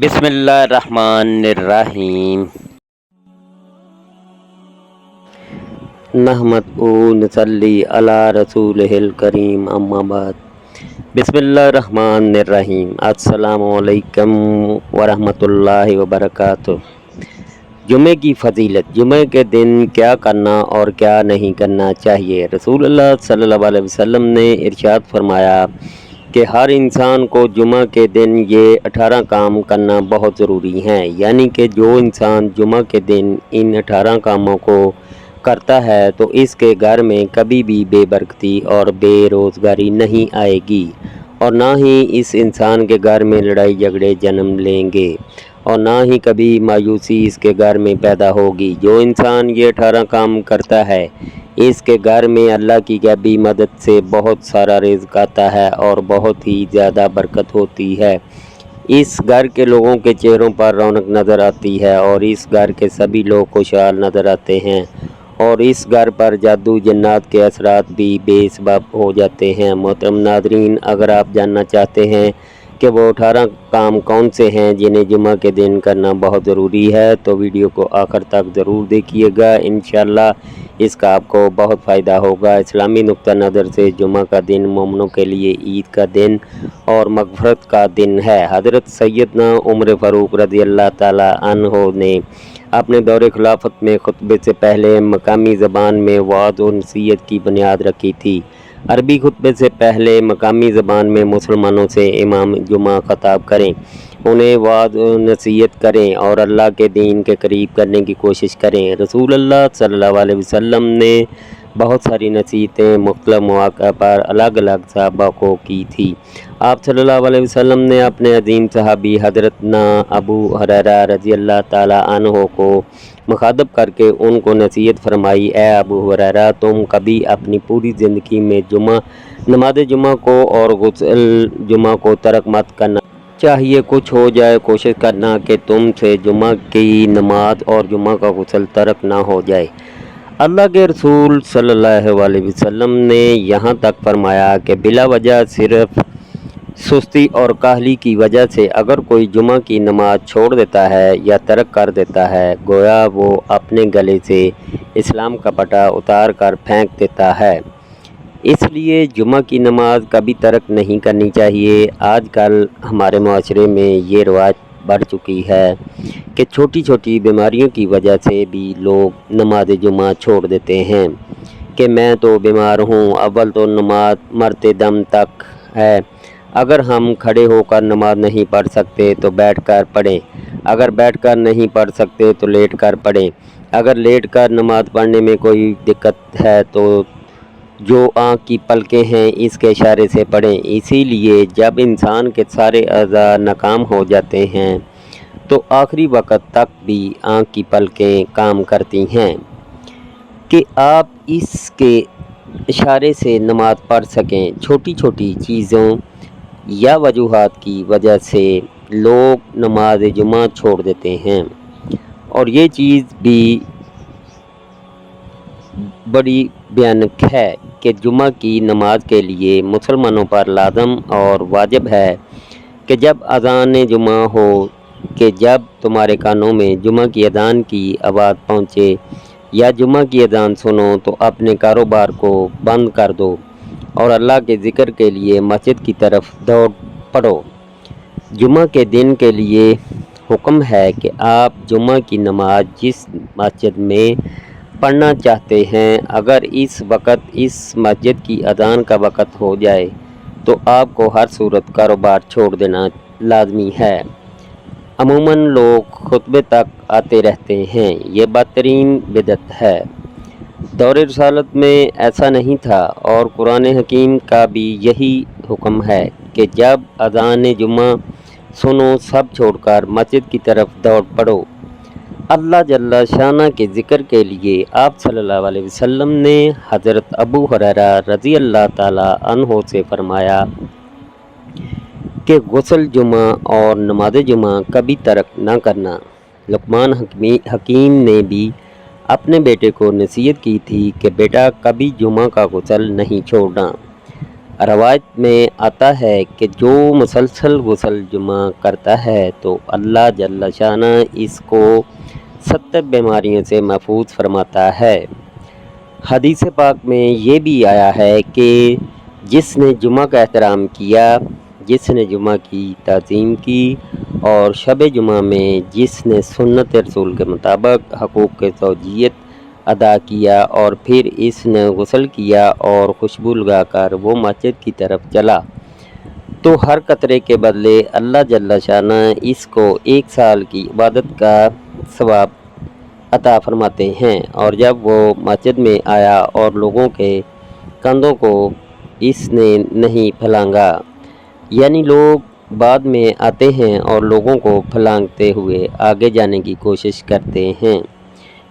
بسم اللہ الرحمن الرحیم نحمد و نصلی علی رسولہ الکریم اما بعد بسم اللہ الرحمن الرحیم السلام علیکم ورحمۃ اللہ وبرکاتہ۔ جمعے کی فضیلت، جمعے کے دن کیا کرنا اور کیا نہیں کرنا چاہیے۔ رسول اللہ صلی اللہ علیہ وسلم نے ارشاد فرمایا کہ ہر انسان کو جمعہ کے دن یہ 18 کام کرنا بہت ضروری ہیں، یعنی کہ جو انسان جمعہ کے دن ان 18 کاموں کو کرتا ہے تو اس کے گھر میں کبھی بھی بے برکتی اور بے روزگاری نہیں آئے گی، اور نہ ہی اس انسان کے گھر میں لڑائی جھگڑے جنم لیں گے، اور نہ ہی کبھی مایوسی اس کے گھر میں پیدا ہوگی۔ جو انسان یہ 18 کام کرتا ہے اس کے گھر میں اللہ کی غیبی مدد سے بہت سارا رزق آتا ہے اور بہت ہی زیادہ برکت ہوتی ہے۔ اس گھر کے لوگوں کے چہروں پر رونق نظر آتی ہے اور اس گھر کے سبھی لوگ خوشحال نظر آتے ہیں، اور اس گھر پر جادو جنات کے اثرات بھی بے سبب ہو جاتے ہیں۔ محترم ناظرین، اگر آپ جاننا چاہتے ہیں کہ وہ 18 کام کون سے ہیں جنہیں جمعہ کے دن کرنا بہت ضروری ہے تو ویڈیو کو آخر تک ضرور دیکھیے گا، انشاءاللہ اس کا آپ کو بہت فائدہ ہوگا۔ اسلامی نقطہ نظر سے جمعہ کا دن مومنوں کے لیے عید کا دن اور مغفرت کا دن ہے۔ حضرت سیدنا عمر فاروق رضی اللہ تعالی عنہ نے اپنے دور خلافت میں خطبے سے پہلے مقامی زبان میں وعظ و نصیحت کی بنیاد رکھی تھی۔ عربی خطبے سے پہلے مقامی زبان میں مسلمانوں سے امام جمعہ خطاب کریں، انہیں وعظ و نصیحت کریں اور اللہ کے دین کے قریب کرنے کی کوشش کریں۔ رسول اللہ صلی اللہ علیہ وسلم نے بہت ساری نصیحتیں مختلف مواقع پر الگ الگ صحابہ کو کی تھی۔ آپ صلی اللہ علیہ وسلم نے اپنے عظیم صحابی حضرت ابو ہریرہ رضی اللہ تعالی عنہ کو مخاطب کر کے ان کو نصیحت فرمائی، اے ابو ہریرہ، تم کبھی اپنی پوری زندگی میں نماز جمعہ کو اور غسل جمعہ کو ترک مت کرنا چاہیے۔ کچھ ہو جائے کوشش کرنا کہ تم سے جمعہ کی نماز اور جمعہ کا غسل ترک نہ ہو جائے۔ اللہ کے رسول صلی اللہ علیہ وسلم نے یہاں تک فرمایا کہ بلا وجہ صرف سستی اور کاہلی کی وجہ سے اگر کوئی جمعہ کی نماز چھوڑ دیتا ہے یا ترک کر دیتا ہے، گویا وہ اپنے گلے سے اسلام کا پٹا اتار کر پھینک دیتا ہے۔ اس لیے جمعہ کی نماز کبھی ترک نہیں کرنی چاہیے۔ آج کل ہمارے معاشرے میں یہ رواج بڑھ چکی ہے کہ چھوٹی چھوٹی بیماریوں کی وجہ سے بھی لوگ نماز جمعہ چھوڑ دیتے ہیں کہ میں تو بیمار ہوں، اول تو نماز مرتے دم تک ہے، اگر ہم کھڑے ہو کر نماز نہیں پڑھ سکتے تو بیٹھ کر پڑھیں، اگر بیٹھ کر نہیں پڑھ سکتے تو لیٹ کر پڑھیں، اگر لیٹ کر نماز پڑھنے میں کوئی دقت ہے تو جو آنکھ کی پلکیں ہیں اس کے اشارے سے پڑھیں۔ اسی لیے جب انسان کے سارے اعضاء ناکام ہو جاتے ہیں تو آخری وقت تک بھی آنکھ کی پلکیں کام کرتی ہیں کہ آپ اس کے اشارے سے نماز پڑھ سکیں۔ چھوٹی چھوٹی چیزوں یا وجوہات کی وجہ سے لوگ نماز جمعہ چھوڑ دیتے ہیں، اور یہ چیز بھی بڑی بھیانک ہے کہ جمعہ کی نماز کے لیے مسلمانوں پر لازم اور واجب ہے کہ جب اذان جمعہ ہو کہ جب تمہارے کانوں میں جمعہ کی اذان کی آواز پہنچے یا جمعہ کی اذان سنو تو اپنے کاروبار کو بند کر دو اور اللہ کے ذکر کے لیے مسجد کی طرف دوڑ پڑو۔ جمعہ کے دن کے لیے حکم ہے کہ آپ جمعہ کی نماز جس مسجد میں پڑھنا چاہتے ہیں، اگر اس وقت اس مسجد کی اذان کا وقت ہو جائے تو آپ کو ہر صورت کاروبار چھوڑ دینا لازمی ہے۔ عموماً لوگ خطبے تک آتے رہتے ہیں، یہ بدترین بدعت ہے۔ دور رسالت میں ایسا نہیں تھا، اور قرآن حکیم کا بھی یہی حکم ہے کہ جب اذان جمعہ سنو سب چھوڑ کر مسجد کی طرف دوڑ پڑو۔ اللہ جل شانہ کے ذکر کے لیے آپ صلی اللہ علیہ وسلم نے حضرت ابو ہریرہ رضی اللہ تعالی عنہ سے فرمایا کہ غسل جمعہ اور نماز جمعہ کبھی ترک نہ کرنا۔ لقمان حکیم نے بھی اپنے بیٹے کو نصیحت کی تھی کہ بیٹا کبھی جمعہ کا غسل نہیں چھوڑنا۔ روایت میں آتا ہے کہ جو مسلسل غسل جمعہ کرتا ہے تو اللہ جل شانہ اس کو 70 بیماریوں سے محفوظ فرماتا ہے۔ حدیث پاک میں یہ بھی آیا ہے کہ جس نے جمعہ کا احترام کیا، جس نے جمعہ کی تعظیم کی اور شب جمعہ میں جس نے سنت رسول کے مطابق حقوق زوجیت ادا کیا اور پھر اس نے غسل کیا اور خوشبو لگا کر وہ مسجد کی طرف چلا تو ہر قطرے کے بدلے اللہ جل شانہ اس کو 1 سال کی عبادت کا ثواب عطا فرماتے ہیں۔ اور جب وہ مسجد میں آیا اور لوگوں کے کندھوں کو اس نے نہیں پھلانگا، یعنی لوگ بعد میں آتے ہیں اور لوگوں کو پھلانگتے ہوئے آگے جانے کی کوشش کرتے ہیں،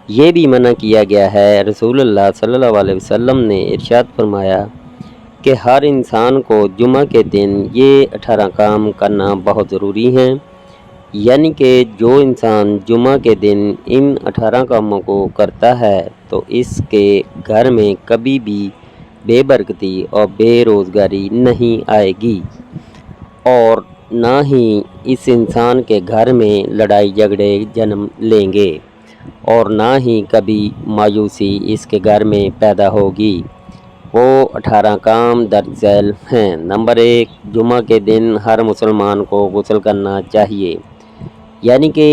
یہ بھی منع کیا گیا ہے۔ رسول اللہ صلی اللہ علیہ وسلم نے ارشاد فرمایا کہ ہر انسان کو جمعہ کے دن یہ 18 کام کرنا بہت ضروری ہے، یعنی کہ جو انسان جمعہ کے دن ان 18 کاموں کو کرتا ہے تو اس کے گھر میں کبھی بھی بے برکتی اور بے روزگاری نہیں آئے گی، اور نہ ہی اس انسان کے گھر میں لڑائی جھگڑے جنم لیں گے، اور نہ ہی کبھی مایوسی اس کے گھر میں پیدا ہوگی۔ وہ 18 کام درج ذیل ہیں۔ نمبر 1، جمعہ کے دن ہر مسلمان کو غسل کرنا چاہیے، یعنی کہ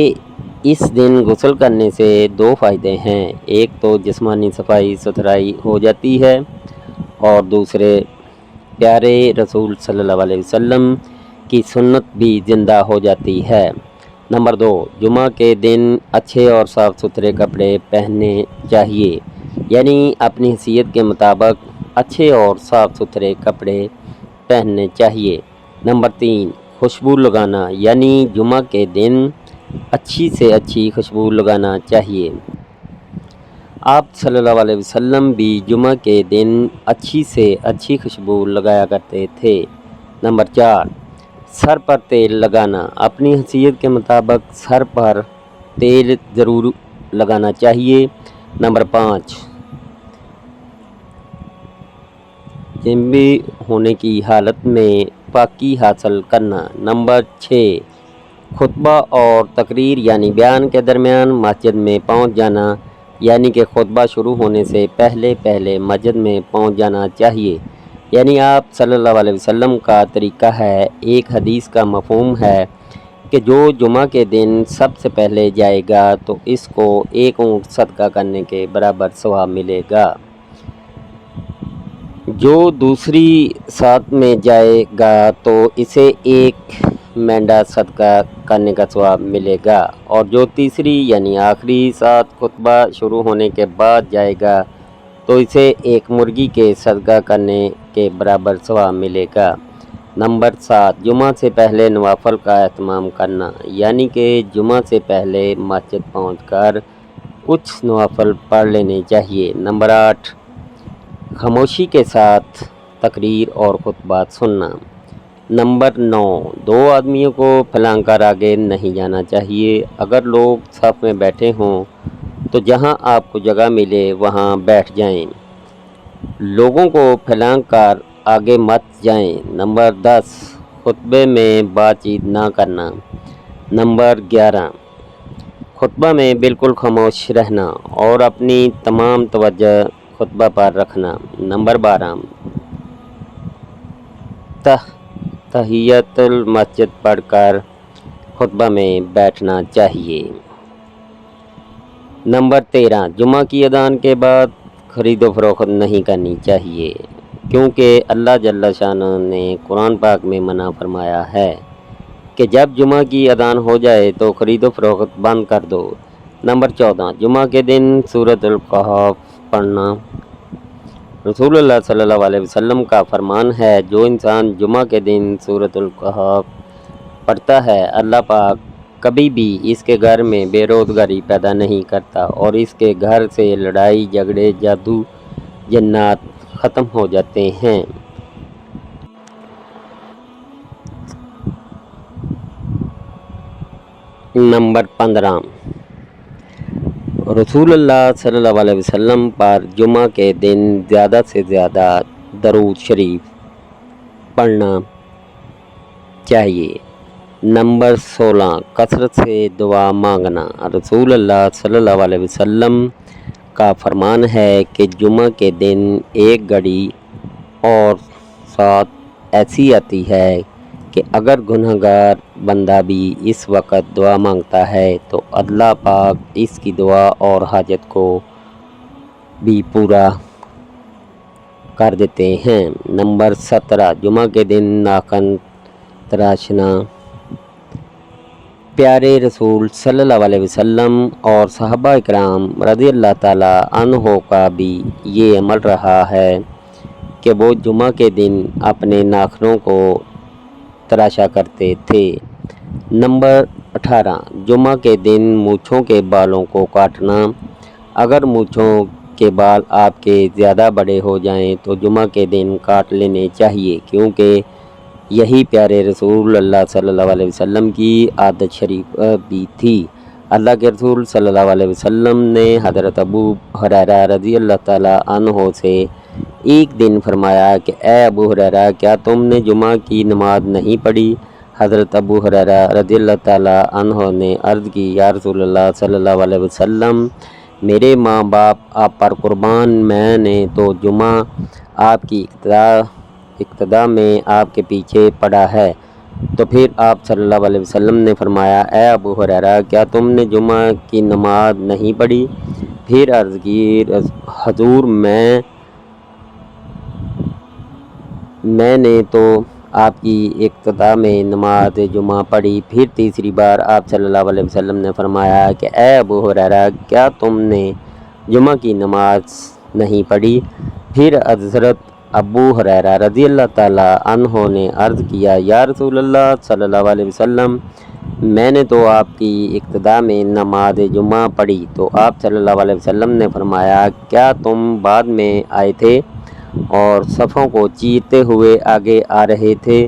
اس دن غسل کرنے سے 2 فائدے ہیں، ایک تو جسمانی صفائی ستھرائی ہو جاتی ہے اور دوسرے پیارے رسول صلی اللہ علیہ وسلم کی سنت بھی زندہ ہو جاتی ہے۔ نمبر 2، جمعہ کے دن اچھے اور صاف ستھرے کپڑے پہننے چاہیے، یعنی اپنی حیثیت کے مطابق اچھے اور صاف ستھرے کپڑے پہننے چاہیے۔ نمبر 3، خوشبو لگانا، یعنی جمعہ کے دن اچھی سے اچھی خوشبو لگانا چاہیے۔ آپ صلی اللہ علیہ وسلم بھی جمعہ کے دن اچھی سے اچھی خوشبو لگایا کرتے تھے۔ نمبر 4، سر پر تیل لگانا، اپنی حیثیت کے مطابق سر پر تیل ضرور لگانا چاہیے۔ نمبر 5، جنبی ہونے کی حالت میں پاکی حاصل کرنا۔ نمبر 6، خطبہ اور تقریر یعنی بیان کے درمیان مسجد میں پہنچ جانا، یعنی کہ خطبہ شروع ہونے سے پہلے مسجد میں پہنچ جانا چاہیے، یعنی آپ صلی اللہ علیہ وسلم کا طریقہ ہے۔ ایک حدیث کا مفہوم ہے کہ جو جمعہ کے دن سب سے پہلے جائے گا تو اس کو 1 اونٹ صدقہ کرنے کے برابر ثواب ملے گا، جو دوسری ساتھ میں جائے گا تو اسے 1 مینڈا صدقہ کرنے کا ثواب ملے گا، اور جو تیسری یعنی آخری ساتھ خطبہ شروع ہونے کے بعد جائے گا تو اسے 1 مرغی کے صدقہ کرنے کے برابر ثواب ملے گا۔ نمبر 7، جمعہ سے پہلے نوافل کا اہتمام کرنا، یعنی کہ جمعہ سے پہلے مسجد پہنچ کر کچھ نوافل پڑھ لینے چاہیے۔ نمبر 8، خاموشی کے ساتھ تقریر اور خطبات سننا۔ نمبر 9، 2 آدمیوں کو پھلانگ کر آگے نہیں جانا چاہیے۔ اگر لوگ صف میں بیٹھے ہوں تو جہاں آپ کو جگہ ملے وہاں بیٹھ جائیں، لوگوں کو پھلانگ کر آگے مت جائیں۔ نمبر 10، خطبے میں بات چیت نہ کرنا۔ نمبر 11، خطبہ میں بالکل خاموش رہنا اور اپنی تمام توجہ خطبہ پر رکھنا۔ نمبر 12، تحیۃ المسجد پڑھ کر خطبہ میں بیٹھنا چاہیے۔ نمبر 13، جمعہ کی اذان کے بعد خرید و فروخت نہیں کرنی چاہیے، کیونکہ اللہ جل شانہ نے قرآن پاک میں منع فرمایا ہے کہ جب جمعہ کی اذان ہو جائے تو خرید و فروخت بند کر دو۔ نمبر 14، جمعہ کے دن سورۃ الکہف پڑھنا۔ رسول اللہ صلی اللہ علیہ وسلم کا فرمان ہے، جو انسان جمعہ کے دن سورۃ الکہف پڑھتا ہے، اللہ پاک کبھی بھی اس کے گھر میں بے روزگاری پیدا نہیں کرتا اور اس کے گھر سے لڑائی جھگڑے جادو جنات ختم ہو جاتے ہیں۔ نمبر 15، رسول اللہ صلی اللہ علیہ وسلم پر جمعہ کے دن زیادہ سے زیادہ درود شریف پڑھنا چاہیے۔ نمبر 16، کثرت سے دعا مانگنا۔ رسول اللہ صلی اللہ علیہ وسلم کا فرمان ہے کہ جمعہ کے دن ایک گھڑی اور ساتھ ایسی آتی ہے کہ اگر گنہگار بندہ بھی اس وقت دعا مانگتا ہے تو اللہ پاک اس کی دعا اور حاجت کو بھی پورا کر دیتے ہیں۔ نمبر 17، جمعہ کے دن ناخن تراشنا۔ پیارے رسول صلی اللہ علیہ وسلم اور صحابہ اکرام رضی اللہ تعالیٰ عنہ کا بھی یہ عمل رہا ہے کہ وہ جمعہ کے دن اپنے ناخنوں کو تراشا کرتے تھے۔ نمبر 18، جمعہ کے دن مونچھوں کے بالوں کو کاٹنا۔ اگر مونچھوں کے بال آپ کے زیادہ بڑے ہو جائیں تو جمعہ کے دن کاٹ لینے چاہیے، کیونکہ یہی پیارے رسول اللہ صلی اللہ علیہ وسلم کی عادت شریف بھی تھی۔ اللہ کے رسول صلی اللہ علیہ وسلم نے حضرت ابو ہریرہ رضی اللہ تعالیٰ عنہ سے ایک دن فرمایا کہ اے ابو ہریرہ، کیا تم نے جمعہ کی نماز نہیں پڑھی؟ حضرت ابو ہریرہ رضی اللہ تعالیٰ عنہ نے عرض کی، یا رسول اللہ صلی اللہ علیہ وسلم، میرے ماں باپ آپ پر قربان، میں نے تو جمعہ آپ کی اقتدا میں آپ کے پیچھے پڑھا ہے۔ تو پھر آپ صلی اللہ علیہ وسلم نے فرمایا، اے ابو ہریرہ، کیا تم نے جمعہ کی نماز نہیں پڑھی؟ پھر عرض کی، حضور میں نے تو آپ کی اقتدا میں نماز جمعہ پڑھی۔ پھر تیسری بار آپ صلی اللہ علیہ وسلم نے فرمایا کہ اے ابو ہریرہ، کیا تم نے جمعہ کی نماز نہیں پڑھی؟ پھر حضرت ابو ہریرہ رضی اللہ تعالیٰ عنہ نے عرض کیا، یا رسول اللہ صلی اللہ علیہ وسلم، میں نے تو آپ کی اقتدا میں نماز جمعہ پڑھی۔ تو آپ صلی اللہ علیہ وسلم نے فرمایا، کیا تم بعد میں آئے تھے اور صفوں کو چیرتے ہوئے آگے آ رہے تھے؟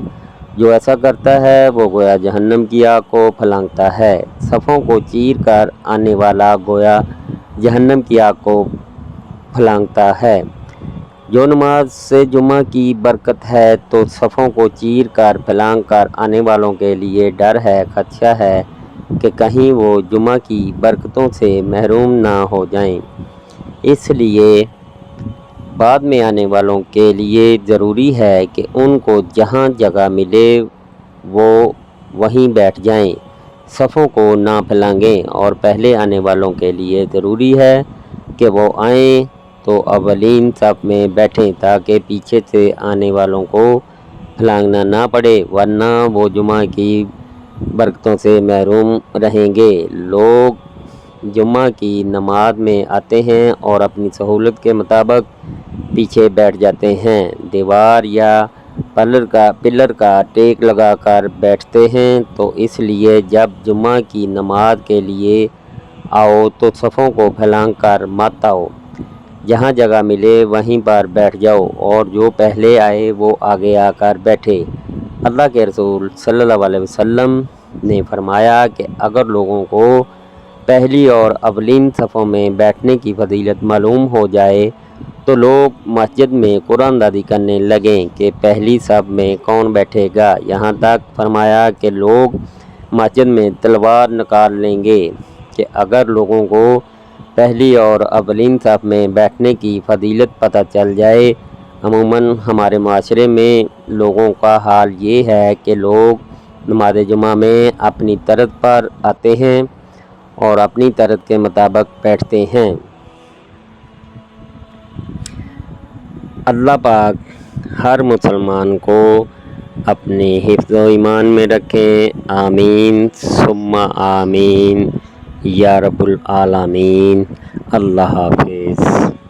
جو ایسا کرتا ہے وہ گویا جہنم کی آگ کو پھلانگتا ہے۔ صفوں کو چیر کر آنے والا گویا جہنم کی آگ کو پھلانگتا ہے۔ جو نماز سے جمعہ کی برکت ہے تو صفوں کو چیر کر پھلانگ کر آنے والوں کے لیے ڈر ہے، خدشہ ہے کہ کہیں وہ جمعہ کی برکتوں سے محروم نہ ہو جائیں۔ اس لیے بعد میں آنے والوں کے لیے ضروری ہے کہ ان کو جہاں جگہ ملے وہ وہیں بیٹھ جائیں، صفوں کو نہ پھلانگیں، اور پہلے آنے والوں کے لیے ضروری ہے کہ وہ آئیں تو اولین صف میں بیٹھیں تاکہ پیچھے سے آنے والوں کو پھلانگنا نہ پڑے، ورنہ وہ جمعہ کی برکتوں سے محروم رہیں گے۔ لوگ جمعہ کی نماز میں آتے ہیں اور اپنی سہولت کے مطابق پیچھے بیٹھ جاتے ہیں، دیوار یا پلر کا ٹیک لگا کر بیٹھتے ہیں۔ تو اس لیے جب جمعہ کی نماز کے لیے آؤ تو صفوں کو پھلانگ کر مت آؤ، جہاں جگہ ملے وہیں پر بیٹھ جاؤ، اور جو پہلے آئے وہ آگے آ کر بیٹھے۔ اللہ کے رسول صلی اللہ علیہ وسلم نے فرمایا کہ اگر لوگوں کو پہلی اور اولین صفوں میں بیٹھنے کی فضیلت معلوم ہو جائے تو لوگ مسجد میں قرآن دادی کرنے لگیں کہ پہلی صف میں کون بیٹھے گا، یہاں تک فرمایا کہ لوگ مسجد میں تلوار نکال لیں گے کہ اگر لوگوں کو پہلی اور اولین صف میں بیٹھنے کی فضیلت پتہ چل جائے۔ عموماً ہمارے معاشرے میں لوگوں کا حال یہ ہے کہ لوگ نماز جمعہ میں اپنی طرز پر آتے ہیں اور اپنی طرز کے مطابق بیٹھتے ہیں۔ اللہ پاک ہر مسلمان کو اپنے حفظ و ایمان میں رکھیں، آمین ثم آمین یا رب العالمین۔ اللہ حافظ۔